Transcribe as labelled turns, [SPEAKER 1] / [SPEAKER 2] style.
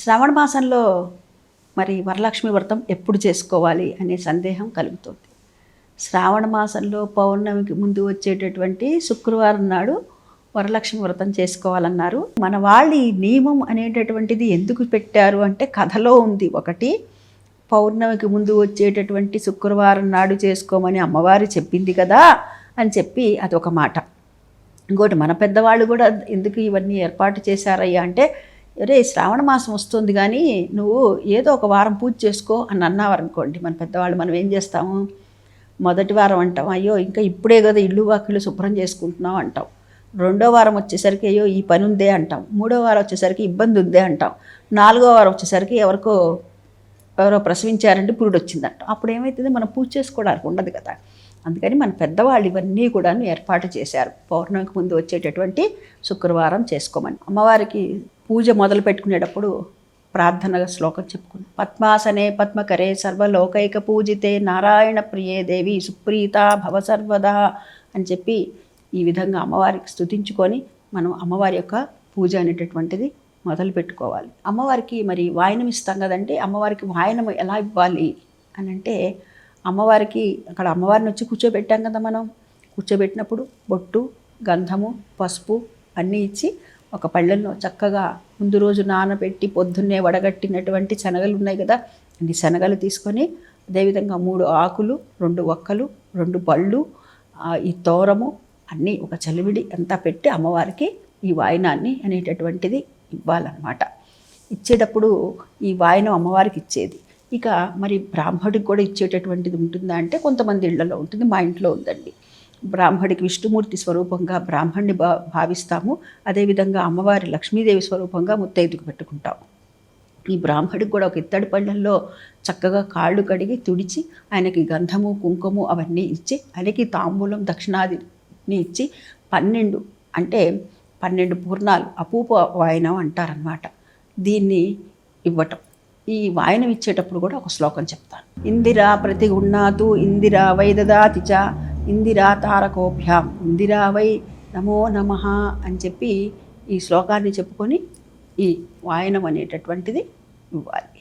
[SPEAKER 1] శ్రావణ మాసంలో మరి వరలక్ష్మి వ్రతం ఎప్పుడు చేసుకోవాలి అనే సందేహం కలుగుతుంది. శ్రావణ మాసంలో పౌర్ణమికి ముందు వచ్చేటటువంటి శుక్రవారం నాడు వరలక్ష్మి వ్రతం చేసుకోవాలన్నారు. మన వాళ్ళు ఈ నియమం అనేటటువంటిది ఎందుకు పెట్టారు అంటే కథలో ఉంది. ఒకటి, పౌర్ణమికి ముందు వచ్చేటటువంటి శుక్రవారం నాడు చేసుకోమని అమ్మవారు చెప్పింది కదా అని చెప్పి అదొక మాట. ఇంకోటి, మన పెద్దవాళ్ళు కూడా ఎందుకు ఇవన్నీ ఏర్పాటు చేశారయ్యా అంటే, అరే శ్రావణ మాసం వస్తుంది కానీ నువ్వు ఏదో ఒక వారం పూజ చేసుకో అని అన్నారనుకోండి మన పెద్దవాళ్ళు, మనం ఏం చేస్తాము, మొదటి వారం అంటాం అయ్యో ఇంకా ఇప్పుడే కదా ఇల్లు వాకిళ్ళు శుభ్రం చేసుకుంటున్నాం అంటాం. రెండో వారం వచ్చేసరికి అయ్యో ఈ పని ఉందే అంటాం. మూడో వారం వచ్చేసరికి ఇబ్బంది ఉందే అంటాం. నాలుగో వారం వచ్చేసరికి ఎవరో ప్రసవించారంటే పురుడు వచ్చిందంటాం. అప్పుడు ఏమవుతుంది, మనం పూజ చేసుకోవడానికి ఉండదు కదా. అందుకని మన పెద్దవాళ్ళు ఇవన్నీ కూడా ఏర్పాటు చేశారు. పౌర్ణమికి ముందు వచ్చేటటువంటి శుక్రవారం చేసుకోమని. అమ్మవారికి పూజ మొదలు పెట్టుకునేటప్పుడు ప్రార్థన శ్లోకం చెప్పుకుని, పద్మాసనే పద్మకరే సర్వలోకైక పూజితే నారాయణ ప్రియే దేవి సుప్రీత భవ సర్వదా అని చెప్పి ఈ విధంగా అమ్మవారికి స్తుతించుకొని మనం అమ్మవారి యొక్క పూజ అనేటటువంటిది మొదలు పెట్టుకోవాలి. అమ్మవారికి మరి వాయనం ఇస్తాం కదండి. అమ్మవారికి వాయనం ఎలా ఇవ్వాలి అని అంటే, అమ్మవారికి అక్కడ అమ్మవారిని వచ్చి కూర్చోబెట్టాం కదా, మనం కూర్చోబెట్టినప్పుడు బొట్టు, గంధము, పసుపు అన్నీ ఇచ్చి ఒక పళ్ళెల్లో చక్కగా ముందు రోజు నానబెట్టి పొద్దున్నే వడగట్టినటువంటి శనగలు ఉన్నాయి కదా, అన్ని శనగలు తీసుకొని అదేవిధంగా 3 ఆకులు, 2 ఒక్కలు, 2 బళ్ళు, ఈ తోరము అన్నీ ఒక చలివిడి అంతా పెట్టి అమ్మవారికి ఈ వాయనాన్ని అనేటటువంటిది ఇవ్వాలన్నమాట. ఇచ్చేటప్పుడు ఈ వాయనం అమ్మవారికి ఇచ్చేది. ఇక మరి బ్రాహ్మడికి కూడా ఇచ్చేటటువంటిది ఉంటుందా అంటే కొంతమంది ఇళ్లలో ఉంటుంది, మా ఇంట్లో ఉందండి. బ్రాహ్మడికి విష్ణుమూర్తి స్వరూపంగా బ్రాహ్మణ్ణి భావిస్తాము. అదేవిధంగా అమ్మవారి లక్ష్మీదేవి స్వరూపంగా ముత్తైదుకు పెట్టుకుంటాము. ఈ బ్రాహ్మడికి కూడా ఒక ఇత్తడి పళ్ళల్లో చక్కగా కాళ్ళు కడిగి తుడిచి ఆయనకి గంధము, కుంకుము అవన్నీ ఇచ్చి ఆయనకి తాంబూలం దక్షిణాదిని ఇచ్చి 12 పూర్ణాలు అపూప వాయనం అంటారనమాట. దీన్ని ఇవ్వటం. ఈ వాయనం ఇచ్చేటప్పుడు కూడా ఒక శ్లోకం చెప్తాను. ఇందిరా ప్రతిగుణాతు ఇందిరా వై దదాతి చ ఇందిరా తారకోభ్యాం ఇందిరా వై నమో నమః అని చెప్పి ఈ శ్లోకాన్ని చెప్పుకొని ఈ వాయనం అనేటటువంటిది ఇవ్వాలి.